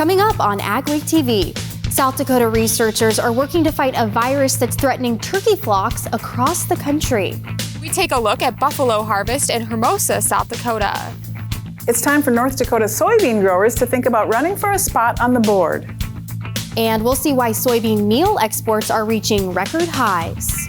Coming up on AgweekTV, South Dakota researchers are working to fight a virus that's threatening turkey flocks across the country. We take a look at buffalo harvest in Hermosa, South Dakota. It's time for North Dakota soybean growers to think about running for a spot on the board. And we'll see why soybean meal exports are reaching record highs.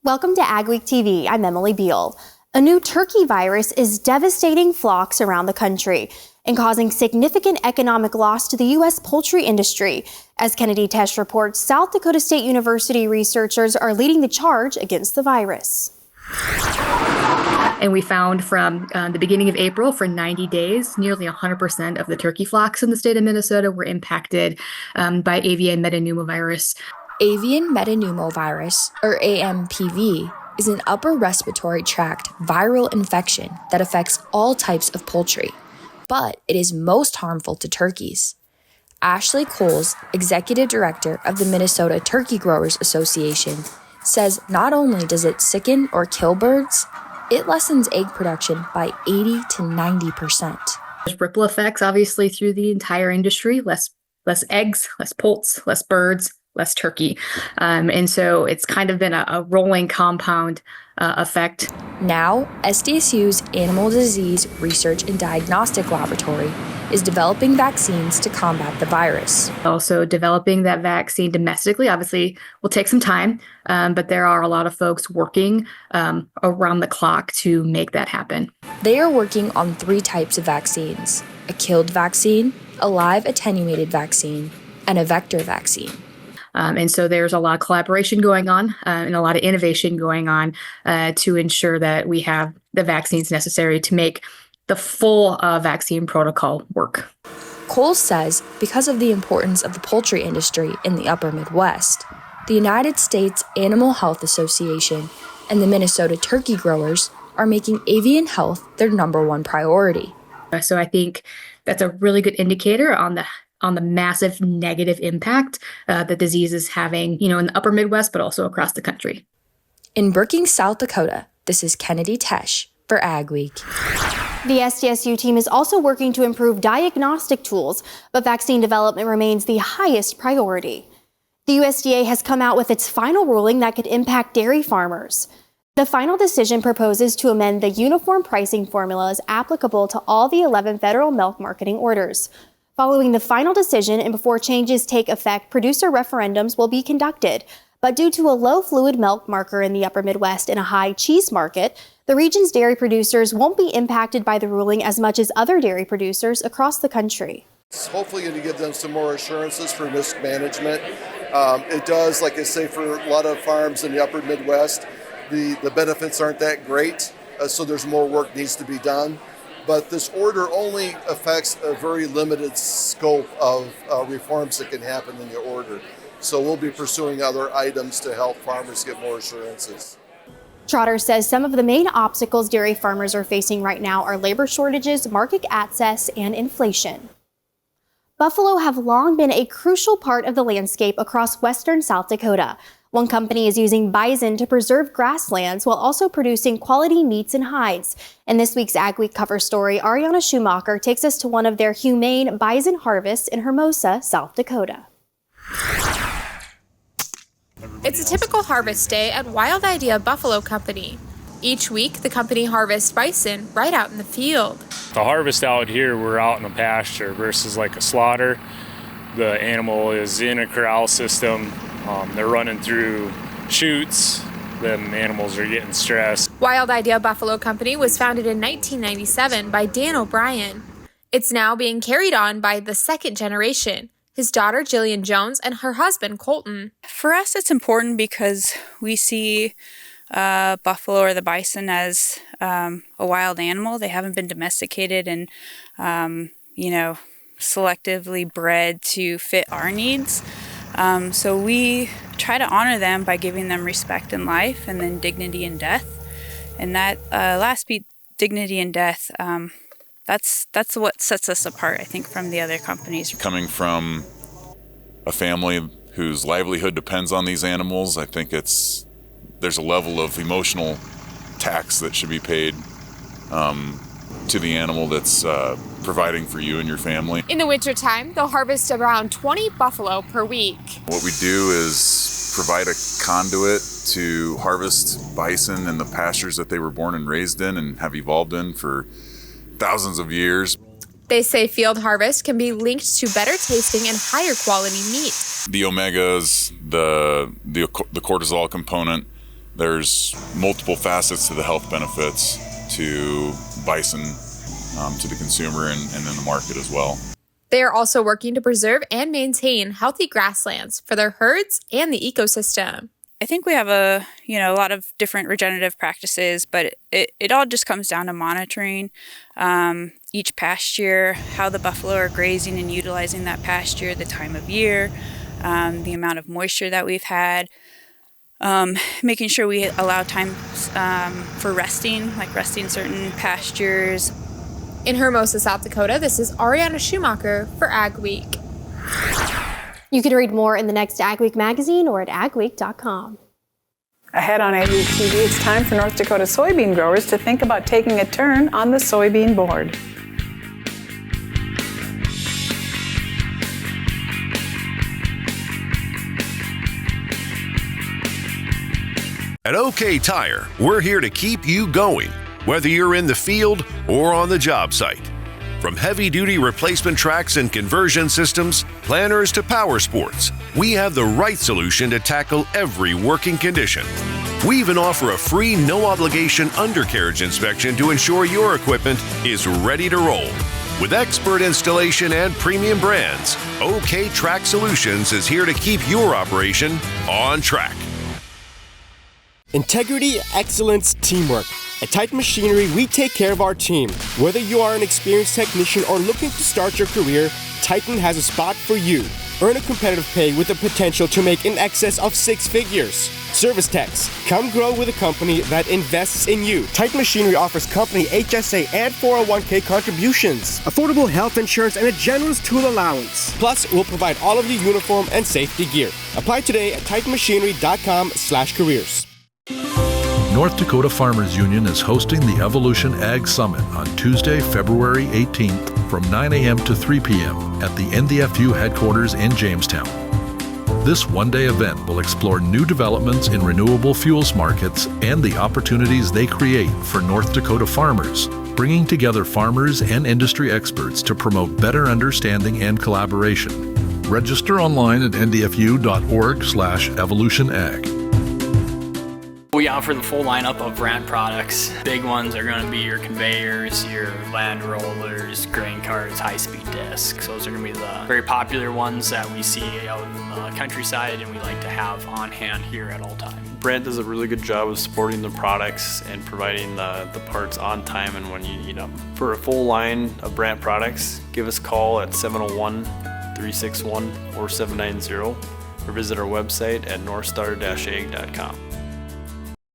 Welcome to AgweekTV. I'm Emily Beal. A new turkey virus is devastating flocks around the country and causing significant economic loss to the U.S. poultry industry. As Kennedy Tesh reports, South Dakota State University researchers are leading the charge against the virus. And we found from the beginning of April, for 90 days, nearly 100% of the turkey flocks in the state of Minnesota were impacted by avian metapneumovirus. Avian metapneumovirus, or AMPV, is an upper respiratory tract viral infection that affects all types of poultry, but it is most harmful to turkeys. Ashley Coles, executive director of the Minnesota Turkey Growers Association, says not only does it sicken or kill birds, it lessens egg production by 80 to 90%. There's ripple effects, obviously, through the entire industry. Less eggs, less poults, less birds, less turkey. And so it's kind of been a rolling compound effect. Now, SDSU's Animal Disease Research and Diagnostic Laboratory is developing vaccines to combat the virus. Also, developing that vaccine domestically obviously will take some time, but there are a lot of folks working around the clock to make that happen. They are working on 3 types of vaccines: a killed vaccine, a live attenuated vaccine, and a vector vaccine. And so there's a lot of collaboration going on and a lot of innovation going on to ensure that we have the vaccines necessary to make the full vaccine protocol work. Cole says because of the importance of the poultry industry in the upper Midwest, the United States Animal Health Association and the Minnesota turkey growers are making avian health their #1 priority. So I think that's a really good indicator on the massive negative impact the disease is having, in the upper Midwest, but also across the country. In Brookings, South Dakota, this is Kennedy Tesh for AgWeek. The SDSU team is also working to improve diagnostic tools, but vaccine development remains the highest priority. The USDA has come out with its final ruling that could impact dairy farmers. The final decision proposes to amend the uniform pricing formulas applicable to all the 11 federal milk marketing orders. Following the final decision and before changes take effect, producer referendums will be conducted. But due to a low fluid milk marker in the upper Midwest and a high cheese market, the region's dairy producers won't be impacted by the ruling as much as other dairy producers across the country. It's hopefully going to give them some more assurances for risk management. It does, like I say, for a lot of farms in the upper Midwest, the benefits aren't that great, so there's more work needs to be done. But this order only affects a very limited scope of reforms that can happen in the order. So we'll be pursuing other items to help farmers get more assurances. Trotter says some of the main obstacles dairy farmers are facing right now are labor shortages, market access, and inflation. Buffalo have long been a crucial part of the landscape across western South Dakota. One company is using bison to preserve grasslands while also producing quality meats and hides. In this week's AgWeek cover story, Ariana Schumacher takes us to one of their humane bison harvests in Hermosa, South Dakota. It's a typical harvest day at Wild Idea Buffalo Company. Each week, the company harvests bison right out in the field. The harvest out here, we're out in a pasture versus like a slaughter. The animal is in a corral system. They're running through chutes. Them animals are getting stressed. Wild Idea Buffalo Company was founded in 1997 by Dan O'Brien. It's now being carried on by the second generation, his daughter Jillian Jones and her husband Colton. For us, it's important because we see buffalo or the bison as a wild animal. They haven't been domesticated and, selectively bred to fit our needs. So we try to honor them by giving them respect in life and then dignity in death. And that last beat, dignity in death, that's what sets us apart, I think, from the other companies. Coming from a family whose livelihood depends on these animals, I think there's a level of emotional tax that should be paid to the animal that's providing for you and your family. In the wintertime, they'll harvest around 20 buffalo per week. What we do is provide a conduit to harvest bison in the pastures that they were born and raised in and have evolved in for thousands of years. They say field harvest can be linked to better tasting and higher quality meat. The omegas, the cortisol component, there's multiple facets to the health benefits to bison, to the consumer and in the market as well. They are also working to preserve and maintain healthy grasslands for their herds and the ecosystem. I think we have a lot of different regenerative practices, but it all just comes down to monitoring each pasture, how the buffalo are grazing and utilizing that pasture, the time of year, the amount of moisture that we've had, making sure we allow time for resting, like resting certain pastures. In Hermosa, South Dakota, this is Ariana Schumacher for AgWeek. You can read more in the next AgWeek magazine or at agweek.com. Ahead on AgweekTV, it's time for North Dakota soybean growers to think about taking a turn on the soybean board. At OK Tire, we're here to keep you going, whether you're in the field or on the job site. From heavy-duty replacement tracks and conversion systems, planters to power sports, we have the right solution to tackle every working condition. We even offer a free, no-obligation undercarriage inspection to ensure your equipment is ready to roll. With expert installation and premium brands, OK Track Solutions is here to keep your operation on track. Integrity, excellence, teamwork. At Titan Machinery, we take care of our team. Whether you are an experienced technician or looking to start your career, Titan has a spot for you. Earn a competitive pay with the potential to make in excess of 6 figures. Service techs, come grow with a company that invests in you. Titan Machinery offers company HSA and 401k contributions, affordable health insurance, and a generous tool allowance. Plus, we'll provide all of your uniform and safety gear. Apply today at titanmachinery.com/careers. North Dakota Farmers Union is hosting the Evolution Ag Summit on Tuesday, February 18th from 9 a.m. to 3 p.m. at the NDFU headquarters in Jamestown. This one-day event will explore new developments in renewable fuels markets and the opportunities they create for North Dakota farmers, bringing together farmers and industry experts to promote better understanding and collaboration. Register online at ndfu.org/evolutionag. We offer the full lineup of brand products. Big ones are going to be your conveyors, your land rollers, grain carts, high-speed discs. Those are going to be the very popular ones that we see out in the countryside and we like to have on hand here at all times. Brand does a really good job of supporting the products and providing the parts on time and when you need them. For a full line of brand products, give us a call at 701-361-4790 or visit our website at northstar-ag.com.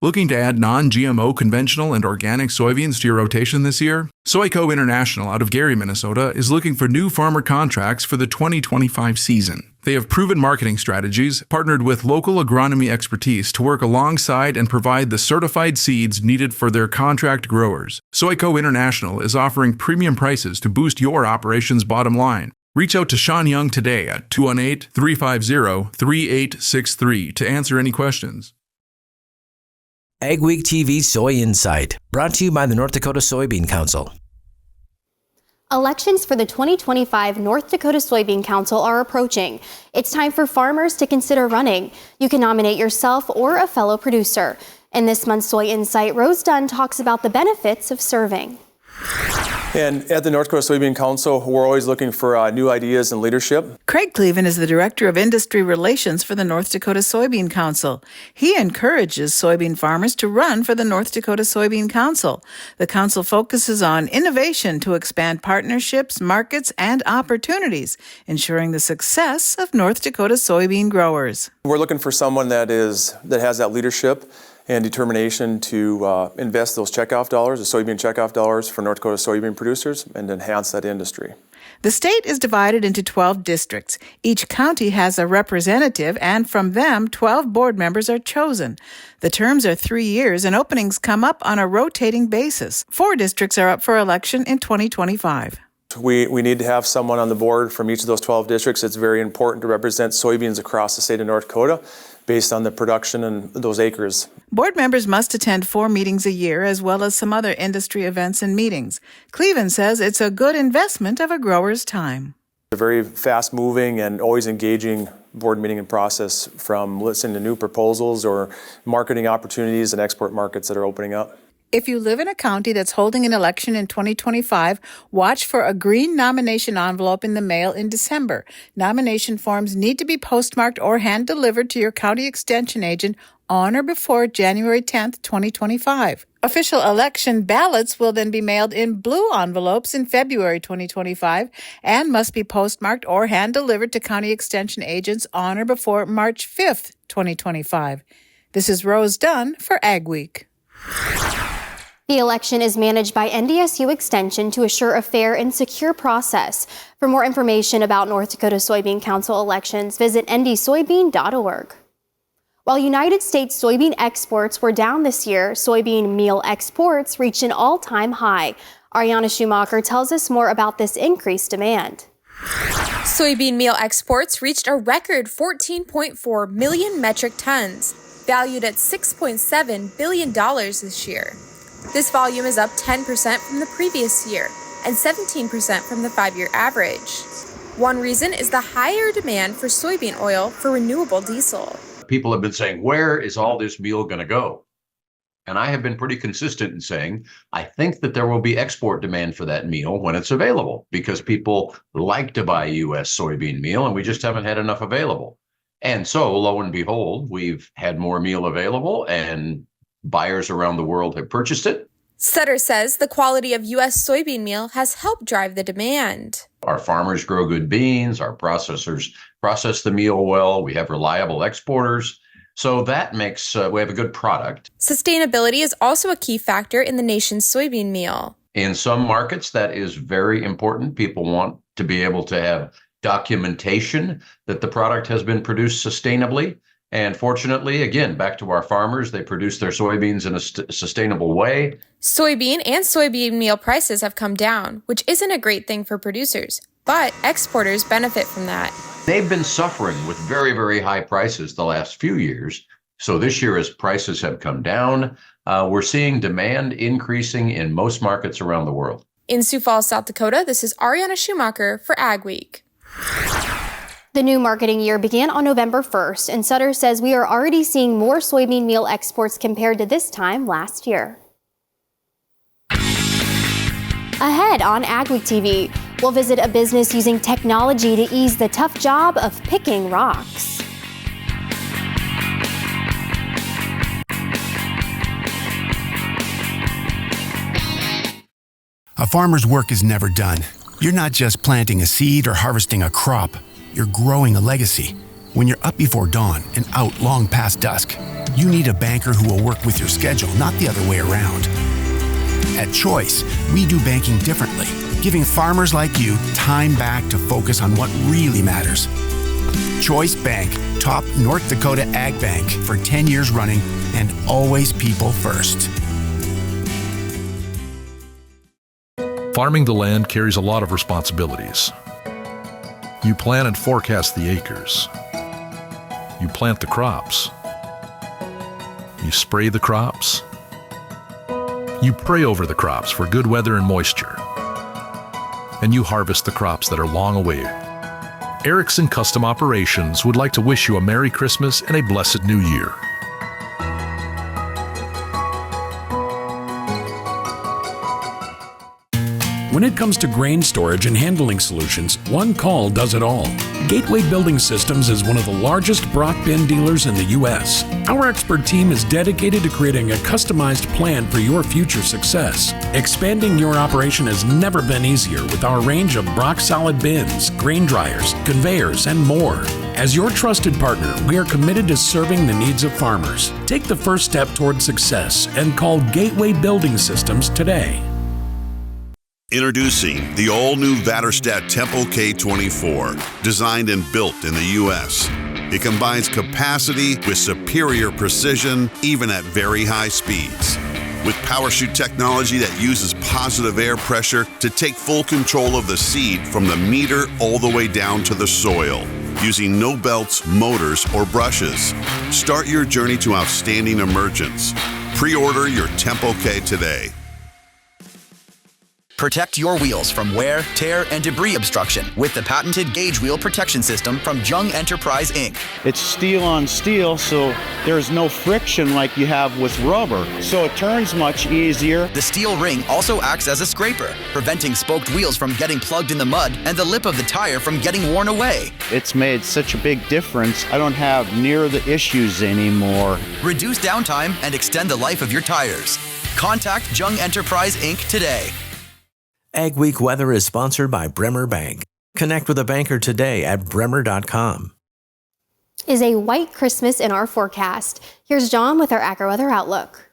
Looking to add non-GMO conventional and organic soybeans to your rotation this year? Soyco International out of Gary, Minnesota is looking for new farmer contracts for the 2025 season. They have proven marketing strategies, partnered with local agronomy expertise to work alongside and provide the certified seeds needed for their contract growers. Soyco International is offering premium prices to boost your operation's bottom line. Reach out to Sean Young today at 218-350-3863 to answer any questions. AgweekTV Soy Insight, brought to you by the North Dakota Soybean Council. Elections for the 2025 North Dakota Soybean Council are approaching. It's time for farmers to consider running. You can nominate yourself or a fellow producer. In this month's Soy Insight, Rose Dunn talks about the benefits of serving. And at the North Dakota Soybean Council, we're always looking for new ideas and leadership. Craig Cleven is the Director of Industry Relations for the North Dakota Soybean Council. He encourages soybean farmers to run for the North Dakota Soybean Council. The council focuses on innovation to expand partnerships, markets, and opportunities, ensuring the success of North Dakota soybean growers. We're looking for someone that has that leadership and determination to invest those checkoff dollars, the soybean checkoff dollars for North Dakota soybean producers, and enhance that industry. The state is divided into 12 districts. Each county has a representative, and from them, 12 board members are chosen. The terms are 3 years, and openings come up on a rotating basis. 4 districts are up for election in 2025. We need to have someone on the board from each of those 12 districts. It's very important to represent soybeans across the state of North Dakota based on the production and those acres. Board members must attend 4 meetings a year, as well as some other industry events and meetings. Cleveland says it's a good investment of a grower's time. A very fast-moving and always engaging board meeting and process, from listening to new proposals or marketing opportunities and export markets that are opening up. If you live in a county that's holding an election in 2025, watch for a green nomination envelope in the mail in December. Nomination forms need to be postmarked or hand-delivered to your county extension agent on or before January 10th, 2025. Official election ballots will then be mailed in blue envelopes in February 2025 and must be postmarked or hand-delivered to county extension agents on or before March 5th, 2025. This is Rose Dunn for AgWeek. The election is managed by NDSU Extension to assure a fair and secure process. For more information about North Dakota Soybean Council elections, visit ndsoybean.org. While United States soybean exports were down this year, soybean meal exports reached an all-time high. Ariana Schumacher tells us more about this increased demand. Soybean meal exports reached a record 14.4 million metric tons, valued at $6.7 billion this year. This volume is up 10% from the previous year and 17% from the 5-year average. One reason is the higher demand for soybean oil for renewable diesel. People have been saying, where is all this meal going to go? And I have been pretty consistent in saying, I think that there will be export demand for that meal when it's available, because people like to buy U.S. soybean meal and we just haven't had enough available. And so, lo and behold, we've had more meal available and buyers around the world have purchased it. Sutter says the quality of U.S. soybean meal has helped drive the demand. Our farmers grow good beans, our processors process the meal well, we have reliable exporters. So that makes, we have a good product. Sustainability is also a key factor in the nation's soybean meal. In some markets, that is very important. People want to be able to have documentation that the product has been produced sustainably. And fortunately, again, back to our farmers, they produce their soybeans in a sustainable way. Soybean and soybean meal prices have come down, which isn't a great thing for producers, but exporters benefit from that. They've been suffering with very, very high prices the last few years. So this year, as prices have come down, we're seeing demand increasing in most markets around the world. In Sioux Falls, South Dakota, this is Ariana Schumacher for AgWeek. The new marketing year began on November 1st, and Sutter says we are already seeing more soybean meal exports compared to this time last year. Ahead on AgweekTV, we'll visit a business using technology to ease the tough job of picking rocks. A farmer's work is never done. You're not just planting a seed or harvesting a crop. You're growing a legacy. When you're up before dawn and out long past dusk, you need a banker who will work with your schedule, not the other way around. At Choice, we do banking differently, giving farmers like you time back to focus on what really matters. Choice Bank, top North Dakota Ag Bank for 10 years running, and always people first. Farming the land carries a lot of responsibilities. You plan and forecast the acres. You plant the crops. You spray the crops. You pray over the crops for good weather and moisture. And you harvest the crops that are long away. Erickson Custom Operations would like to wish you a Merry Christmas and a blessed New Year. When it comes to grain storage and handling solutions, one call does it all. Gateway Building Systems is one of the largest Brock bin dealers in the U.S. Our expert team is dedicated to creating a customized plan for your future success. Expanding your operation has never been easier with our range of Brock solid bins, grain dryers, conveyors, and more. As your trusted partner, we are committed to serving the needs of farmers. Take the first step toward success and call Gateway Building Systems today. Introducing the all-new Vatterstadt Tempo K24, designed and built in the U.S. It combines capacity with superior precision, even at very high speeds. With PowerShoot technology that uses positive air pressure to take full control of the seed from the meter all the way down to the soil, using no belts, motors, or brushes. Start your journey to outstanding emergence. Pre-order your Tempo K today. Protect your wheels from wear, tear, and debris obstruction with the patented Gauge Wheel Protection System from Jung Enterprise, Inc. It's steel on steel, so there's no friction like you have with rubber, so it turns much easier. The steel ring also acts as a scraper, preventing spoked wheels from getting plugged in the mud and the lip of the tire from getting worn away. It's made such a big difference, I don't have near the issues anymore. Reduce downtime and extend the life of your tires. Contact Jung Enterprise, Inc. today. AgWeek weather is sponsored by Bremer Bank. Connect with a banker today at bremer.com. Is a white Christmas in our forecast. Here's John with our AgriWeather outlook.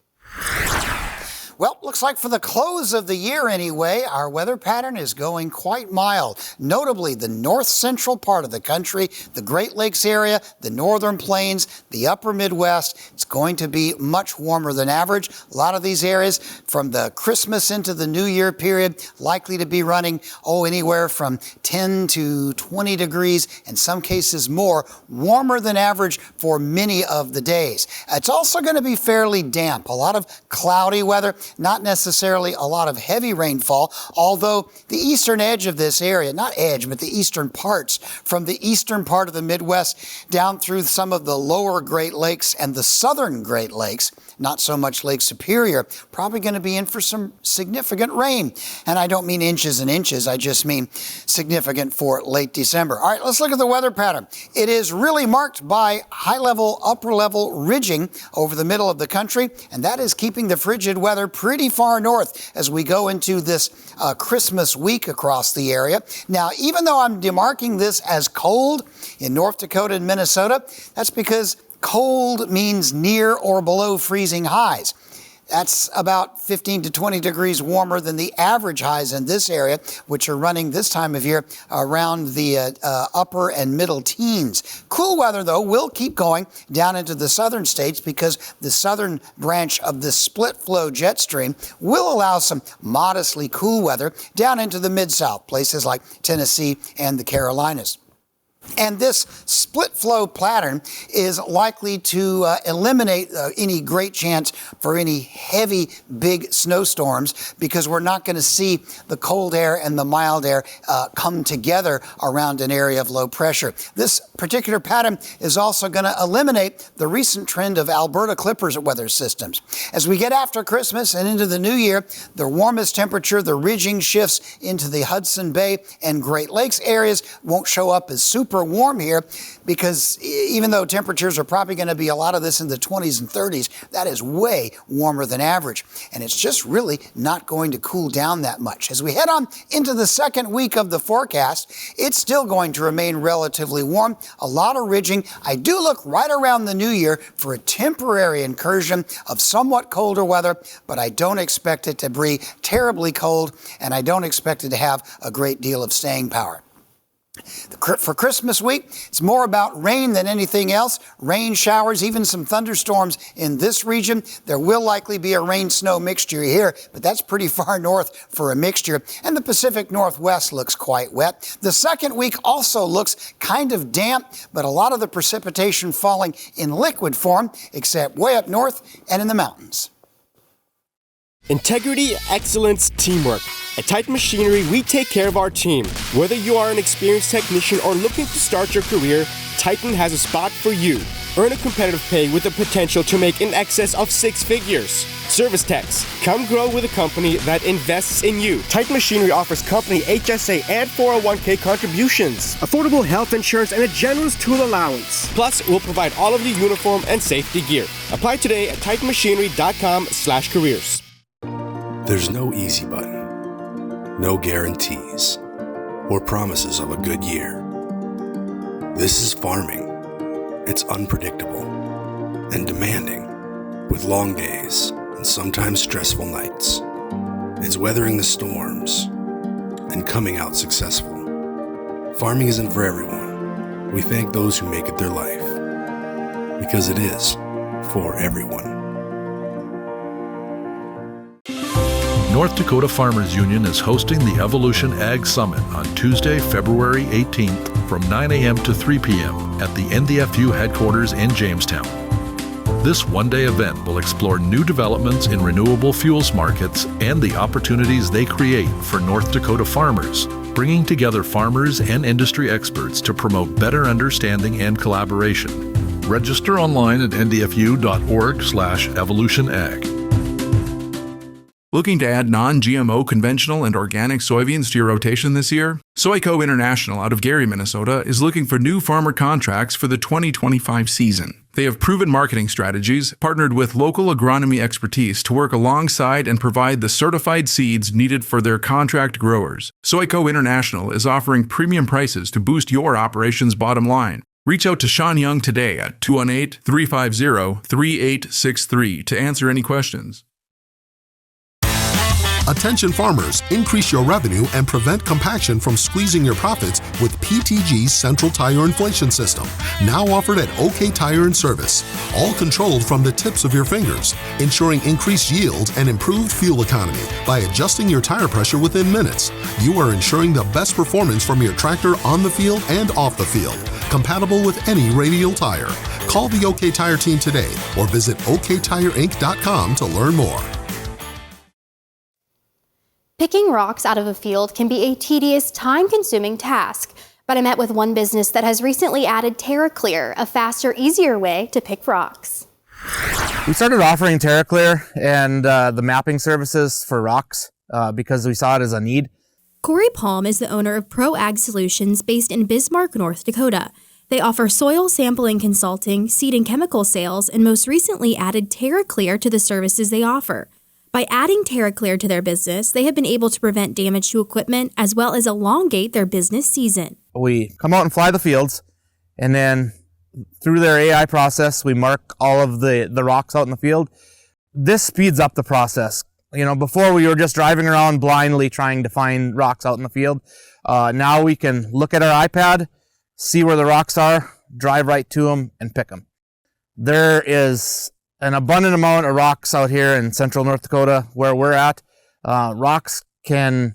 Well, looks like for the close of the year anyway, our weather pattern is going quite mild. Notably, the north-central part of the country, the Great Lakes area, the northern plains, the upper Midwest, it's going to be much warmer than average. A lot of these areas from the Christmas into the New Year period likely to be running, anywhere from 10 to 20 degrees, in some cases more, warmer than average for many of the days. It's also going to be fairly damp, a lot of cloudy weather. Not necessarily a lot of heavy rainfall, although the eastern edge of this area, not edge, but the eastern parts, from the eastern part of the Midwest down through some of the lower Great Lakes and the southern Great Lakes, not so much Lake Superior, probably going to be in for some significant rain. And I don't mean inches and inches, I just mean significant for late December. All right, let's look at the weather pattern. It is really marked by high-level, upper-level ridging over the middle of the country, and that is keeping the frigid weather pretty far north as we go into this Christmas week across the area. Now, even though I'm demarking this as cold in North Dakota and Minnesota, that's because cold means near or below freezing highs. That's about 15 to 20 degrees warmer than the average highs in this area, which are running this time of year around the upper and middle teens. Cool weather, though, will keep going down into the southern states because the southern branch of the split flow jet stream will allow some modestly cool weather down into the mid-south, places like Tennessee and the Carolinas. And this split flow pattern is likely to eliminate any great chance for any heavy, big snowstorms because we're not going to see the cold air and the mild air come together around an area of low pressure. This particular pattern is also going to eliminate the recent trend of Alberta Clippers weather systems. As we get after Christmas and into the new year, the warmest temperature, the ridging shifts into the Hudson Bay and Great Lakes areas won't show up as super warm here because even though temperatures are probably going to be a lot of this in the 20s and 30s, that is way warmer than average. And it's just really not going to cool down that much. As we head on into the second week of the forecast, it's still going to remain relatively warm. A lot of ridging. I do look right around the new year for a temporary incursion of somewhat colder weather, but I don't expect it to be terribly cold, and I don't expect it to have a great deal of staying power. For Christmas week, it's more about rain than anything else. Rain, showers, even some thunderstorms in this region. There will likely be a rain-snow mixture here, but that's pretty far north for a mixture. And the Pacific Northwest looks quite wet. The second week also looks kind of damp, but a lot of the precipitation falling in liquid form, except way up north and in the mountains. Integrity, excellence, teamwork. At Titan Machinery, we take care of our team. Whether you are an experienced technician or looking to start your career, Titan has a spot for you. Earn a competitive pay with the potential to make in excess of 6 figures. Service techs, come grow with a company that invests in you. Titan Machinery offers company HSA and 401k contributions, affordable health insurance, and a generous tool allowance. Plus, we'll provide all of the uniform and safety gear. Apply today at titanmachinery.com/careers. There's no easy button, no guarantees, or promises of a good year. This is farming. It's unpredictable and demanding, with long days and sometimes stressful nights. It's weathering the storms and coming out successful. Farming isn't for everyone. We thank those who make it their life, because it is for everyone. North Dakota Farmers Union is hosting the Evolution Ag Summit on Tuesday, February 18th from 9 a.m. to 3 p.m. at the NDFU headquarters in Jamestown. This one-day event will explore new developments in renewable fuels markets and the opportunities they create for North Dakota farmers, bringing together farmers and industry experts to promote better understanding and collaboration. Register online at ndfu.org/evolutionag. Looking to add non-GMO conventional and organic soybeans to your rotation this year? Soyco International out of Gary, Minnesota is looking for new farmer contracts for the 2025 season. They have proven marketing strategies, partnered with local agronomy expertise to work alongside and provide the certified seeds needed for their contract growers. Soyco International is offering premium prices to boost your operations bottom line. Reach out to Sean Young today at 218-350-3863 to answer any questions. Attention farmers, increase your revenue and prevent compaction from squeezing your profits with PTG's Central Tire Inflation System, now offered at OK Tire and Service. All controlled from the tips of your fingers, ensuring increased yield and improved fuel economy by adjusting your tire pressure within minutes. You are ensuring the best performance from your tractor on the field and off the field, compatible with any radial tire. Call the OK Tire team today or visit oktireinc.com to learn more. Picking rocks out of a field can be a tedious, time-consuming task, but I met with one business that has recently added Terraclear, a faster, easier way to pick rocks. We started offering Terraclear and the mapping services for rocks because we saw it as a need. Corey Palm is the owner of Pro Ag Solutions based in Bismarck, North Dakota. They offer soil sampling consulting, seed and chemical sales, and most recently added Terraclear to the services they offer. By adding Terraclear to their business, they have been able to prevent damage to equipment as well as elongate their business season. We come out and fly the fields, and then through their AI process, we mark all of the rocks out in the field. This speeds up the process. You know, before we were just driving around blindly trying to find rocks out in the field. Now we can look at our iPad, see where the rocks are, drive right to them, and pick them. There is an abundant amount of rocks out here in central North Dakota where we're at. Rocks can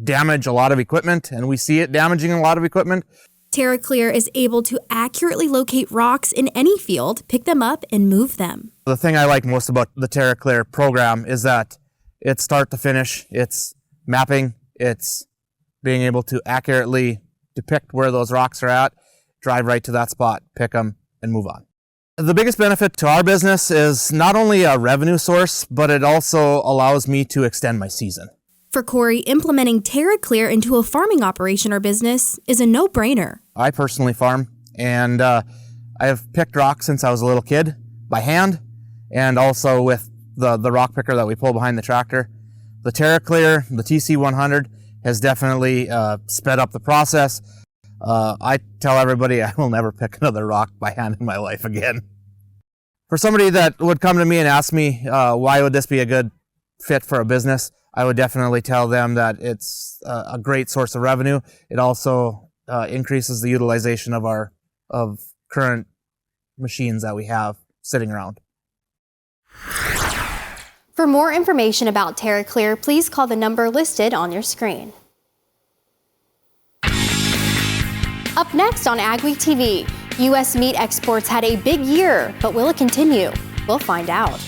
damage a lot of equipment, and we see it damaging a lot of equipment. Terraclear is able to accurately locate rocks in any field, pick them up, and move them. The thing I like most about the Terraclear program is that it's start to finish, it's mapping, it's being able to accurately depict where those rocks are at, drive right to that spot, pick them, and move on. The biggest benefit to our business is not only a revenue source, but it also allows me to extend my season. For Corey, implementing Terraclear into a farming operation or business is a no-brainer. I personally farm, and I have picked rocks since I was a little kid by hand, and also with the rock picker that we pull behind the tractor. The Terraclear, the TC100, has definitely sped up the process. I tell everybody I will never pick another rock by hand in my life again. For somebody that would come to me and ask me why would this be a good fit for a business, I would definitely tell them that it's a great source of revenue. It also increases the utilization of current machines that we have sitting around. For more information about Terraclear, please call the number listed on your screen. Up next on AgweekTV, U.S. meat exports had a big year, but will it continue? We'll find out.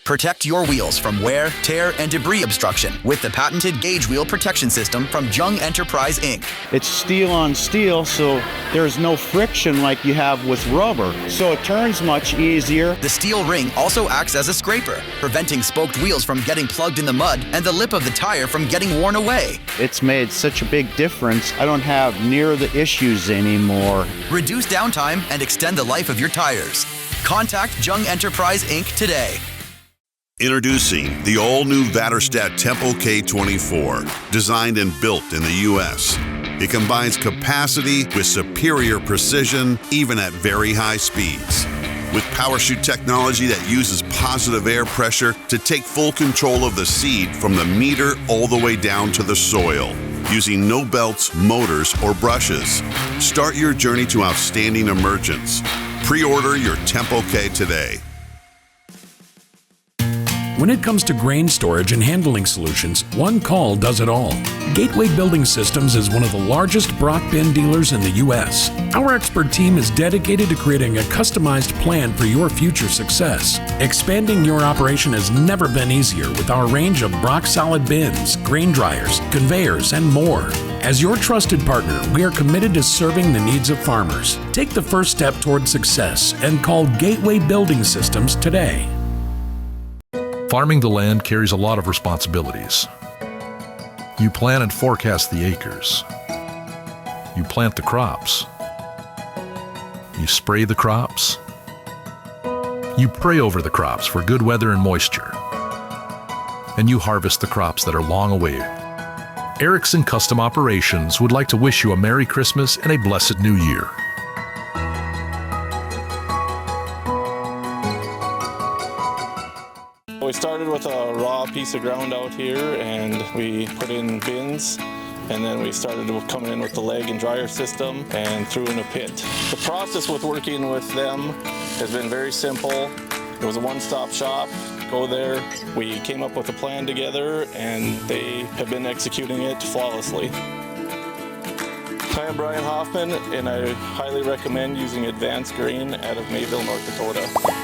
Protect your wheels from wear, tear, and debris obstruction with the patented gauge wheel protection system from Jung Enterprise, Inc. It's steel on steel, so there's no friction like you have with rubber, so it turns much easier. The steel ring also acts as a scraper, preventing spoked wheels from getting plugged in the mud and the lip of the tire from getting worn away. It's made such a big difference. I don't have near the issues anymore. Reduce downtime and extend the life of your tires. Contact Jung Enterprise, Inc. today. Introducing the all-new Vatterstadt Tempo K24, designed and built in the U.S. It combines capacity with superior precision, even at very high speeds. with PowerShoot technology that uses positive air pressure to take full control of the seed from the meter all the way down to the soil, using no belts, motors, or brushes. Start your journey to outstanding emergence. Pre-order your Tempo K today. When it comes to grain storage and handling solutions, one call does it all. Gateway Building Systems is one of the largest Brock bin dealers in the U.S. Our expert team is dedicated to creating a customized plan for your future success. Expanding your operation has never been easier with our range of Brock solid bins, grain dryers, conveyors, and more. As your trusted partner, we are committed to serving the needs of farmers. Take the first step toward success and call Gateway Building Systems today. Farming the land carries a lot of responsibilities. You plan and forecast the acres. You plant the crops. You spray the crops. You pray over the crops for good weather and moisture. And you harvest the crops that are long away. Erickson Custom Operations would like to wish you a Merry Christmas and a blessed New Year. We started with a raw piece of ground out here and we put in bins, and then we started coming in with the leg and dryer system and threw in a pit. The process with working with them has been very simple. It was a one-stop shop. Go there. We came up with a plan together and they have been executing it flawlessly. I am Brian Hoffman and I highly recommend using Advanced Grain out of Mayville, North Dakota.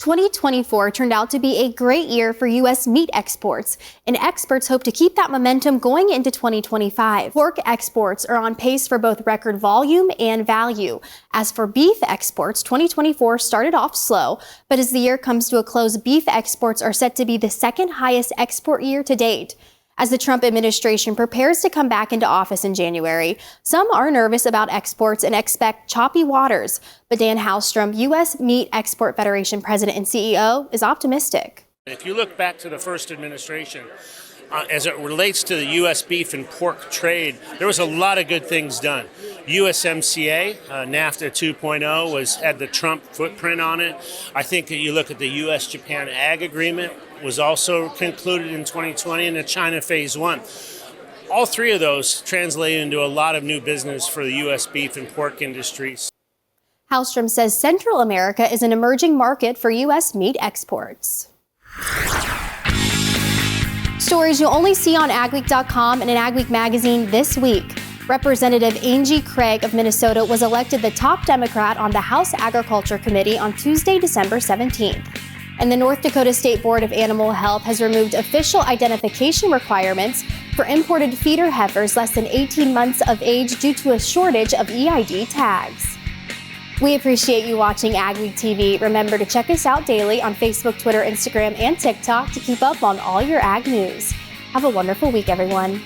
2024 turned out to be a great year for U.S. meat exports, and experts hope to keep that momentum going into 2025. Pork exports are on pace for both record volume and value. As for beef exports, 2024 started off slow, but as the year comes to a close, beef exports are set to be the second highest export year to date. As the Trump administration prepares to come back into office in January, some are nervous about exports and expect choppy waters. But Dan Hallstrom, U.S. Meat Export Federation President and CEO, is optimistic. If you look back to the first administration, as it relates to the U.S. beef and pork trade, there was a lot of good things done. USMCA, NAFTA 2.0 had the Trump footprint on it. I think that you look at the U.S.-Japan Ag Agreement was also concluded in 2020, and the China Phase 1. All three of those translated into a lot of new business for the U.S. beef and pork industries. Hallstrom says Central America is an emerging market for U.S. meat exports. Stories you'll only see on AgWeek.com and in AgWeek magazine this week. Representative Angie Craig of Minnesota was elected the top Democrat on the House Agriculture Committee on Tuesday, December 17th. And the North Dakota State Board of Animal Health has removed official identification requirements for imported feeder heifers less than 18 months of age due to a shortage of EID tags. We appreciate you watching AgWeek TV. Remember to check us out daily on Facebook, Twitter, Instagram, and TikTok to keep up on all your ag news. Have a wonderful week, everyone.